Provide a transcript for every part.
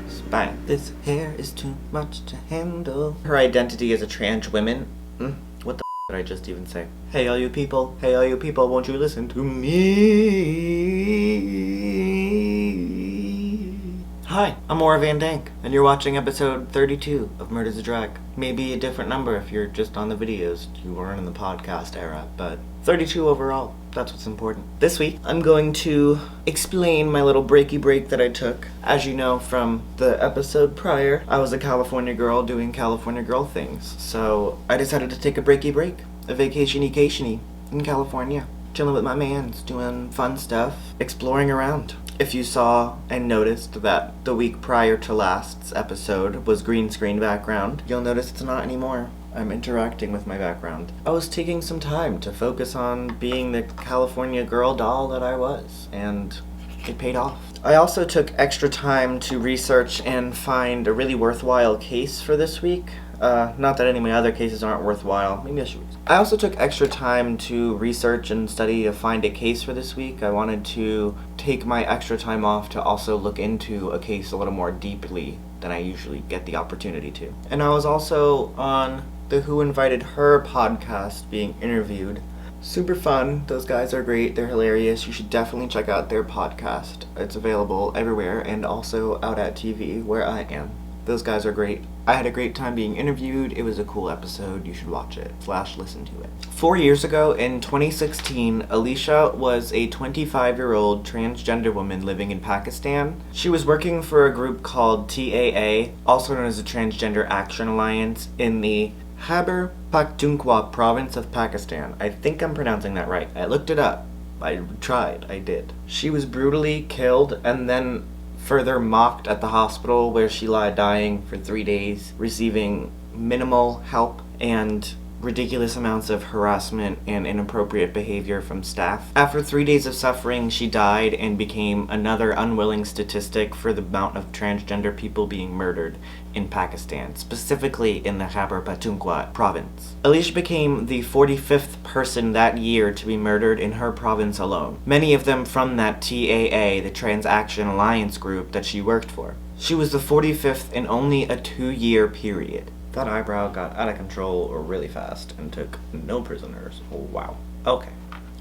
Spike, this hair is too much to handle. Her identity as a trans woman. What the did I just even say? Hey all you people, won't you listen to me? Hi, I'm Maura Van Dank, and you're watching episode 32 of Murder's a Drag. Maybe a different number if you're just on the videos, you weren't in the podcast era, but 32 overall, that's what's important. This week, I'm going to explain my little breaky break that I took. As you know from the episode prior, I was a California girl doing California girl things, so I decided to take a breaky break, a vacation-y in California. Chilling with my mans, doing fun stuff, exploring around. If you saw and noticed that the week prior to last's episode was green screen background, you'll notice it's not anymore. I'm interacting with my background. I was taking some time to focus on being the California girl doll that I was, and it paid off. I also took extra time to research and find a really worthwhile case for this week. Not that any of my other cases aren't worthwhile. Maybe I should. I also took extra time to research and study to find a case for this week. I wanted to take my extra time off to also look into a case a little more deeply than I usually get the opportunity to. And I was also on the Who Invited Her podcast being interviewed. Super fun. Those guys are great. They're hilarious. You should definitely check out their podcast. It's available everywhere and also out at TV where I am. Those guys are great. I had a great time being interviewed. It was a cool episode. You should watch it / listen to it. 4 years ago, in 2016, Alisha was a 25-year-old transgender woman living in Pakistan. She was working for a group called TAA, also known as the Transgender Action Alliance, in the Khyber Pakhtunkhwa province of Pakistan. I think I'm pronouncing that right. I looked it up. I did. She was brutally killed and then further mocked at the hospital where she lay dying for 3 days, receiving minimal help and ridiculous amounts of harassment and inappropriate behavior from staff. After 3 days of suffering, she died and became another unwilling statistic for the amount of transgender people being murdered in Pakistan, specifically in the Khyber Pakhtunkhwa province. Alisha became the 45th person that year to be murdered in her province alone, many of them from that TAA, the Trans Action Alliance group that she worked for. She was the 45th in only a 2-year period. That eyebrow got out of control really fast and took no prisoners. Oh, wow. Okay.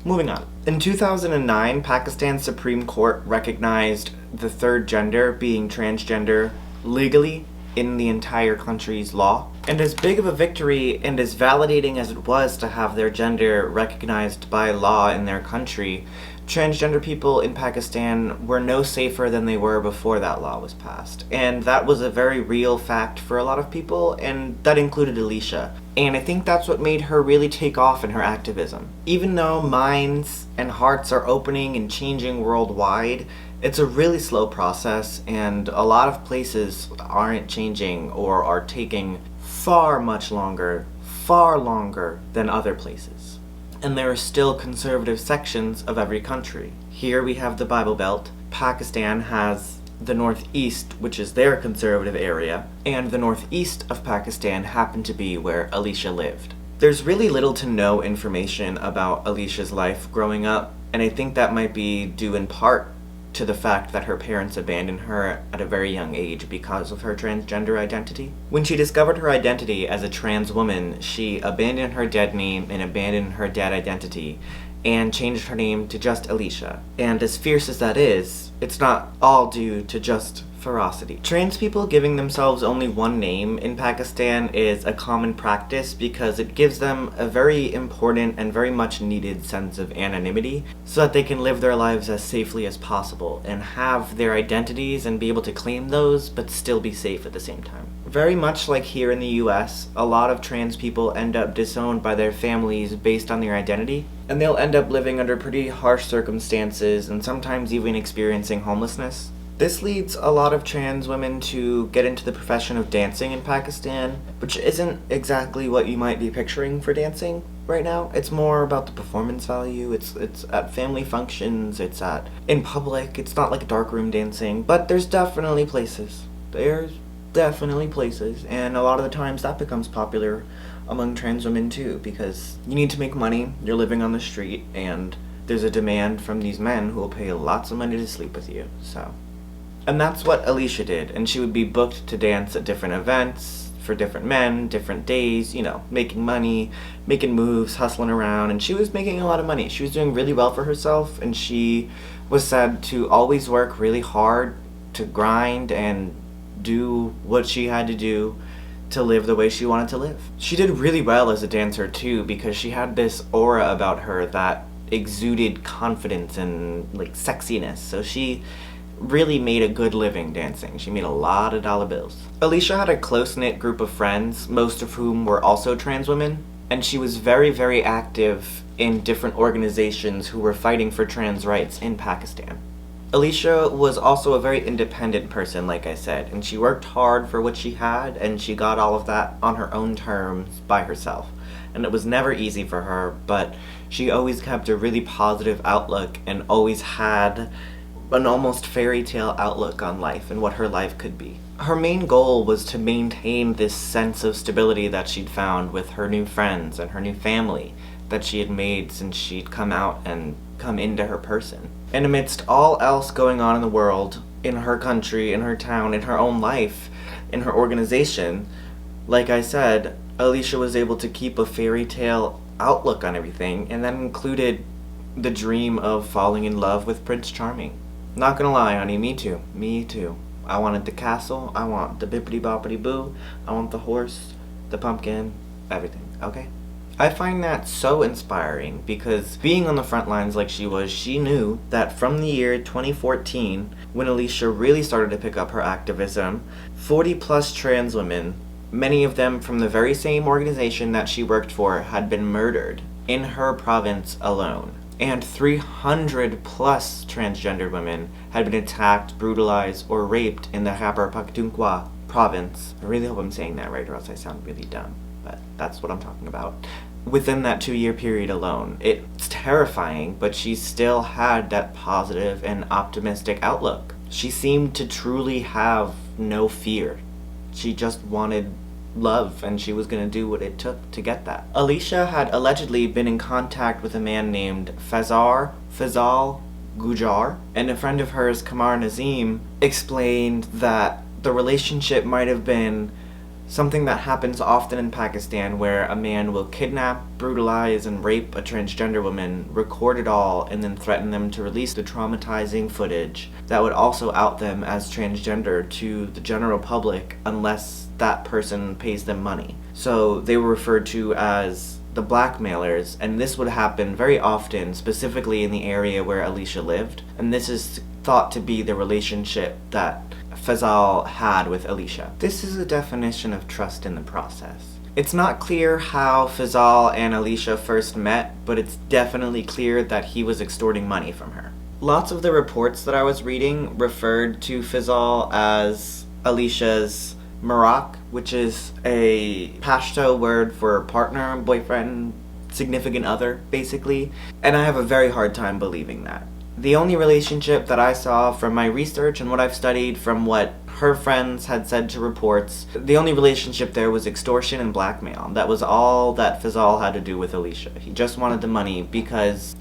Moving on. In 2009, Pakistan's Supreme Court recognized the third gender, being transgender, legally in the entire country's law. And as big of a victory and as validating as it was to have their gender recognized by law in their country, transgender people in Pakistan were no safer than they were before that law was passed. And that was a very real fact for a lot of people, and that included Alisha. And I think that's what made her really take off in her activism. Even though minds and hearts are opening and changing worldwide, it's a really slow process, and a lot of places aren't changing or are taking far longer than other places. And there are still conservative sections of every country. Here we have the Bible Belt. Pakistan has the Northeast, which is their conservative area, and the Northeast of Pakistan happened to be where Alisha lived. There's really little to no information about Alisha's life growing up, and I think that might be due in part to the fact that her parents abandoned her at a very young age because of her transgender identity. When she discovered her identity as a trans woman, she abandoned her dead name and abandoned her dead identity and changed her name to just Alisha. And as fierce as that is, it's not all due to just ferocity. Trans people giving themselves only one name in Pakistan is a common practice because it gives them a very important and very much needed sense of anonymity so that they can live their lives as safely as possible and have their identities and be able to claim those but still be safe at the same time. Very much like here in the US, a lot of trans people end up disowned by their families based on their identity, and they'll end up living under pretty harsh circumstances and sometimes even experiencing homelessness. This leads a lot of trans women to get into the profession of dancing in Pakistan, which isn't exactly what you might be picturing for dancing right now. It's more about the performance value. It's at family functions, it's in public. It's not like darkroom dancing, but there's definitely places. And a lot of the times that becomes popular among trans women too, because you need to make money, you're living on the street, and there's a demand from these men who will pay lots of money to sleep with you, so. And that's what Alisha did, and she would be booked to dance at different events, for different men, different days, making money, making moves, hustling around, and she was making a lot of money. She was doing really well for herself, and she was said to always work really hard, to grind and do what she had to do to live the way she wanted to live. She did really well as a dancer too, because she had this aura about her that exuded confidence and sexiness, so she really made a good living dancing. She made a lot of dollar bills. Alisha had a close-knit group of friends, most of whom were also trans women, and she was very, very active in different organizations who were fighting for trans rights in Pakistan. Alisha was also a very independent person, like I said, and she worked hard for what she had, and she got all of that on her own terms by herself. And it was never easy for her, but she always kept a really positive outlook and always had an almost fairy tale outlook on life and what her life could be. Her main goal was to maintain this sense of stability that she'd found with her new friends and her new family that she had made since she'd come out and come into her person. And amidst all else going on in the world, in her country, in her town, in her own life, in her organization, like I said, Alisha was able to keep a fairy tale outlook on everything, and that included the dream of falling in love with Prince Charming. Not gonna lie, honey, me too. Me too. I wanted the castle, I want the bippity boppity boo, I want the horse, the pumpkin, everything, okay? I find that so inspiring because being on the front lines like she was, she knew that from the year 2014, when Alisha really started to pick up her activism, 40 plus trans women, many of them from the very same organization that she worked for, had been murdered in her province alone. And 300 plus transgender women had been attacked, brutalized, or raped in the Khyber Pakhtunkhwa province. I really hope I'm saying that right, or else I sound really dumb, but that's what I'm talking about. Within that 2-year period alone. It's terrifying, but she still had that positive and optimistic outlook. She seemed to truly have no fear. She just wanted love, and she was going to do what it took to get that. Alisha had allegedly been in contact with a man named Faisal Gujar, and a friend of hers, Kamar Nazim, explained that the relationship might have been something that happens often in Pakistan, where a man will kidnap, brutalize, and rape a transgender woman, record it all, and then threaten them to release the traumatizing footage that would also out them as transgender to the general public unless that person pays them money. So they were referred to as the blackmailers, and this would happen very often, specifically in the area where Alisha lived, and this is thought to be the relationship that Faisal had with Alisha. This is a definition of trust in the process. It's not clear how Faisal and Alisha first met, but it's definitely clear that he was extorting money from her. Lots of the reports that I was reading referred to Faisal as Alisha's Marak, which is a Pashto word for partner, boyfriend, significant other, basically, and I have a very hard time believing that. The only relationship that I saw from my research and what I've studied from what her friends had said to reports, the only relationship there was extortion and blackmail. That was all that Faisal had to do with Alisha. He just wanted the money because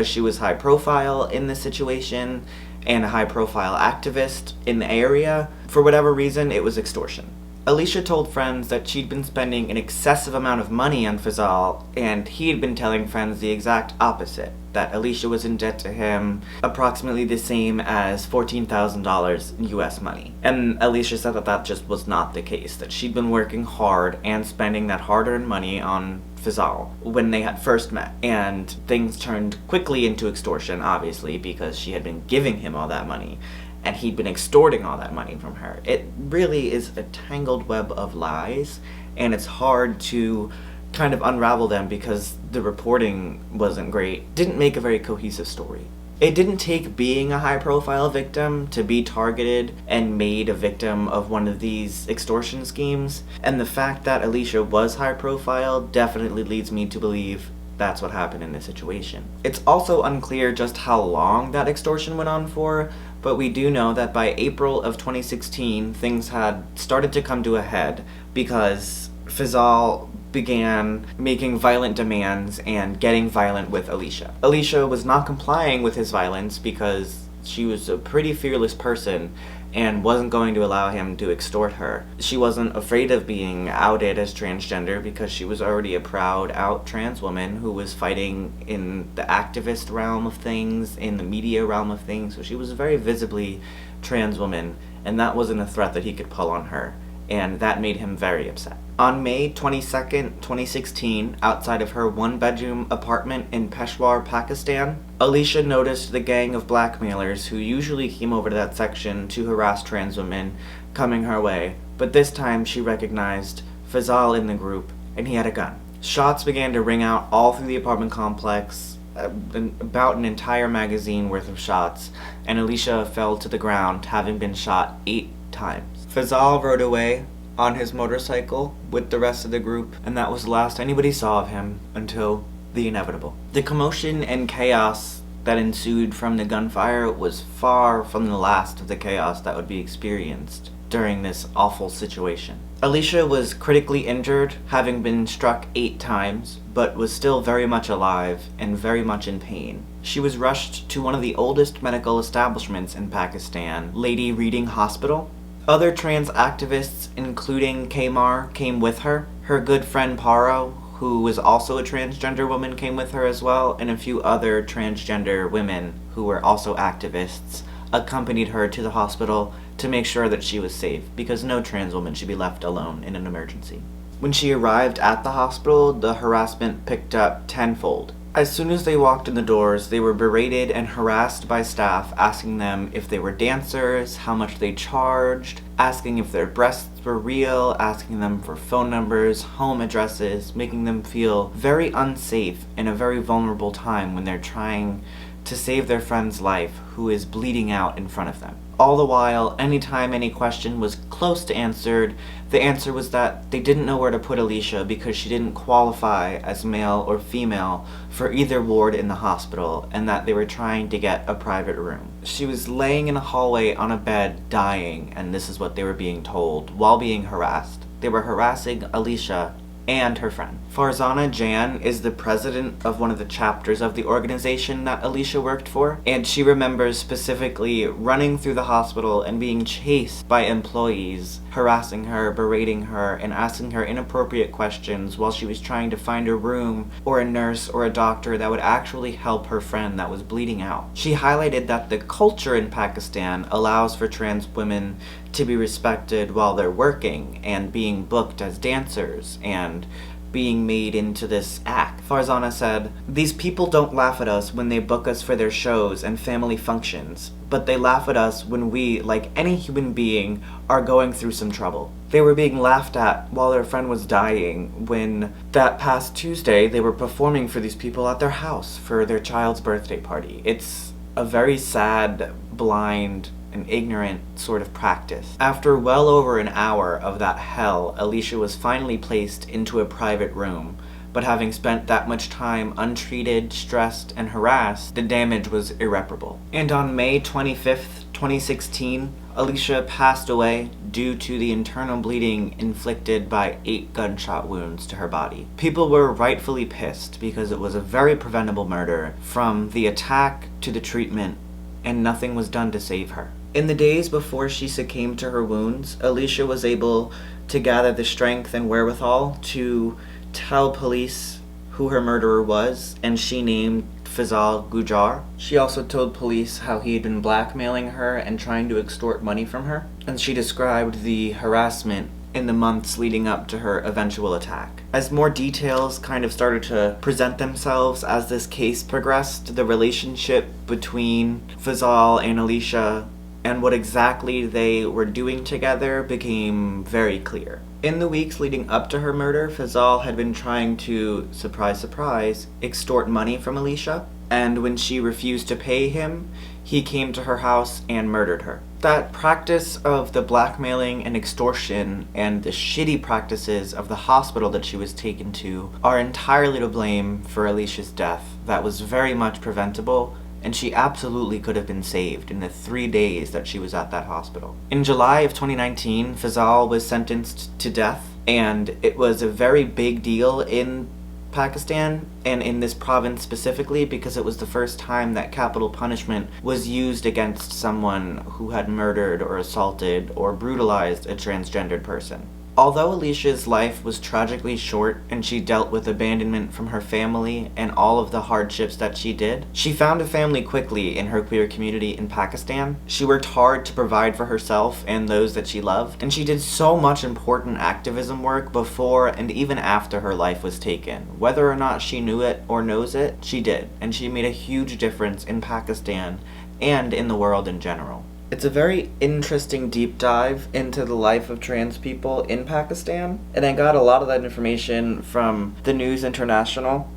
she was high profile in this situation and a high profile activist in the area. For whatever reason, it was extortion. Alisha told friends that she'd been spending an excessive amount of money on Faisal, and he had been telling friends the exact opposite, that Alisha was in debt to him approximately the same as $14,000 in US money. And Alisha said that that just was not the case, that she'd been working hard and spending that hard-earned money on Faisal when they had first met, and things turned quickly into extortion, obviously, because she had been giving him all that money and he'd been extorting all that money from her. It really is a tangled web of lies, and it's hard to kind of unravel them because the reporting wasn't great. Didn't make a very cohesive story. It didn't take being a high-profile victim to be targeted and made a victim of one of these extortion schemes, and the fact that Alisha was high-profile definitely leads me to believe that's what happened in this situation. It's also unclear just how long that extortion went on for, but we do know that by April of 2016, things had started to come to a head because Faisal began making violent demands and getting violent with Alisha. Alisha was not complying with his violence because she was a pretty fearless person and wasn't going to allow him to extort her. She wasn't afraid of being outed as transgender because she was already a proud out trans woman who was fighting in the activist realm of things, in the media realm of things, so she was a very visibly trans woman, and that wasn't a threat that he could pull on her, and that made him very upset. On May 22nd, 2016, outside of her one-bedroom apartment in Peshawar, Pakistan, Alisha noticed the gang of blackmailers who usually came over to that section to harass trans women coming her way, but this time she recognized Fazal in the group, and he had a gun. Shots began to ring out all through the apartment complex, about an entire magazine worth of shots, and Alisha fell to the ground, having been shot 8 times. Fazal rode away on his motorcycle with the rest of the group, and that was the last anybody saw of him until the inevitable. The commotion and chaos that ensued from the gunfire was far from the last of the chaos that would be experienced during this awful situation. Alisha was critically injured, having been struck 8 times, but was still very much alive and very much in pain. She was rushed to one of the oldest medical establishments in Pakistan, Lady Reading Hospital. Other trans activists, including Kamar, came with her. Her good friend Paro, who was also a transgender woman, came with her as well, and a few other transgender women who were also activists accompanied her to the hospital to make sure that she was safe, because no trans woman should be left alone in an emergency. When she arrived at the hospital, the harassment picked up tenfold. As soon as they walked in the doors, they were berated and harassed by staff, asking them if they were dancers, how much they charged, asking if their breasts were real, asking them for phone numbers, home addresses, making them feel very unsafe in a very vulnerable time when they're trying to save their friend's life who is bleeding out in front of them. All the while, anytime any question was close to answered, the answer was that they didn't know where to put Alisha because she didn't qualify as male or female for either ward in the hospital, and that they were trying to get a private room. She was laying in a hallway on a bed, dying, and this is what they were being told while being harassed. They were harassing Alisha and her friend. Farzana Jan is the president of one of the chapters of the organization that Alisha worked for, and she remembers specifically running through the hospital and being chased by employees, harassing her, berating her, and asking her inappropriate questions while she was trying to find a room or a nurse or a doctor that would actually help her friend that was bleeding out. She highlighted that the culture in Pakistan allows for trans women to be respected while they're working and being booked as dancers and being made into this act. Farzana said, "These people don't laugh at us when they book us for their shows and family functions, but they laugh at us when we, like any human being, are going through some trouble." They were being laughed at while their friend was dying when that past Tuesday they were performing for these people at their house for their child's birthday party. It's a very sad, blind, an ignorant sort of practice. After well over an hour of that hell, Alisha was finally placed into a private room, but having spent that much time untreated, stressed, and harassed, the damage was irreparable. And on May 25th, 2016, Alisha passed away due to the internal bleeding inflicted by 8 gunshot wounds to her body. People were rightfully pissed because it was a very preventable murder, from the attack to the treatment, and nothing was done to save her. In the days before she succumbed to her wounds, Alisha was able to gather the strength and wherewithal to tell police who her murderer was, and she named Fazal Gujar. She also told police how he had been blackmailing her and trying to extort money from her, and she described the harassment in the months leading up to her eventual attack. As more details kind of started to present themselves as this case progressed, the relationship between Fazal and Alisha and what exactly they were doing together became very clear. In the weeks leading up to her murder, Fazal had been trying to, surprise surprise, extort money from Alisha, and when she refused to pay him, he came to her house and murdered her. That practice of the blackmailing and extortion and the shitty practices of the hospital that she was taken to are entirely to blame for Alisha's death. That was very much preventable, and she absolutely could have been saved in the 3 days that she was at that hospital. In July of 2019, Fazal was sentenced to death, and it was a very big deal in Pakistan, and in this province specifically, because it was the first time that capital punishment was used against someone who had murdered or assaulted or brutalized a transgendered person. Although Alisha's life was tragically short and she dealt with abandonment from her family and all of the hardships that she did, she found a family quickly in her queer community in Pakistan. She worked hard to provide for herself and those that she loved, and she did so much important activism work before and even after her life was taken. Whether or not she knew it or knows it, she did, and she made a huge difference in Pakistan and in the world in general. It's a very interesting deep dive into the life of trans people in Pakistan, and I got a lot of that information from the News International,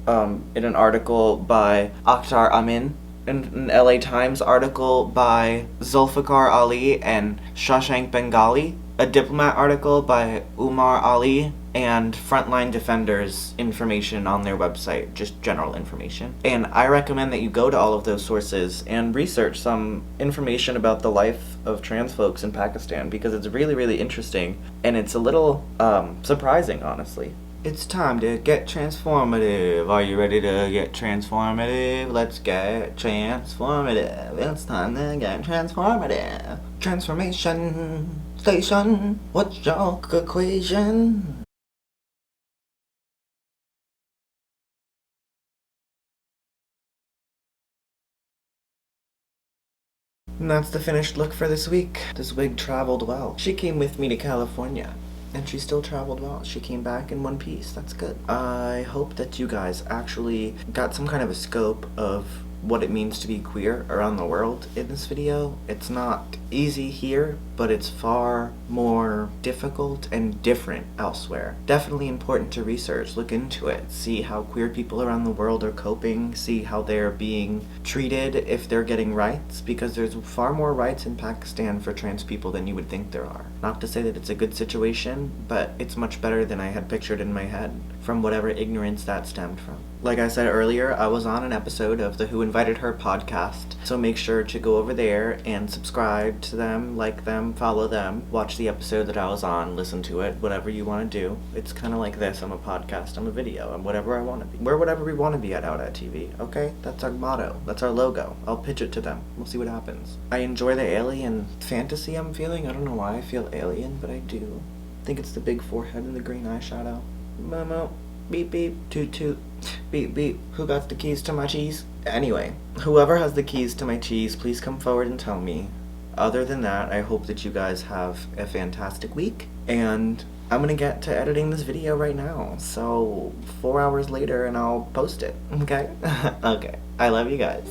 in an article by Akhtar Amin, in an LA Times article by Zulfikar Ali and Shashank Bengali, a Diplomat article by Umar Ali, and Frontline Defenders information on their website, just general information. And I recommend that you go to all of those sources and research some information about the life of trans folks in Pakistan, because it's really, really interesting, and it's a little surprising, honestly. It's time to get transformative. Are you ready to get transformative? Let's get transformative. It's time to get transformative. Transformation station. What's your equation? And that's the finished look for this week. This wig traveled well. She came with me to California, and she still traveled well. She came back in one piece. That's good. I hope that you guys actually got some kind of a scope of what it means to be queer around the world in this video. It's not easy here, but it's far more difficult and different elsewhere. Definitely important to research, look into it, see how queer people around the world are coping, see how they're being treated, if they're getting rights, because there's far more rights in Pakistan for trans people than you would think there are. Not to say that it's a good situation, but it's much better than I had pictured in my head, from whatever ignorance that stemmed from. Like I said earlier, I was on an episode of the Who Invited Her podcast, so make sure to go over there and subscribe to them, like them, follow them, watch the episode that I was on, listen to it, whatever you want to do. It's kind of like this. I'm a podcast, I'm a video, I'm whatever I want to be. We're whatever we want to be at Out at TV, okay? That's our motto. That's our logo. I'll pitch it to them. We'll see what happens. I enjoy the alien fantasy I'm feeling. I don't know why I feel alien, but I do. I think it's the big forehead and the green eyeshadow. Momo. Beep beep, toot toot, beep beep. Who got the keys to my cheese? Anyway, whoever has the keys to my cheese, please come forward and tell me. Other than that, I hope that you guys have a fantastic week, and I'm gonna get to editing this video right now. So 4 hours later and I'll post it, okay? Okay, I love you guys.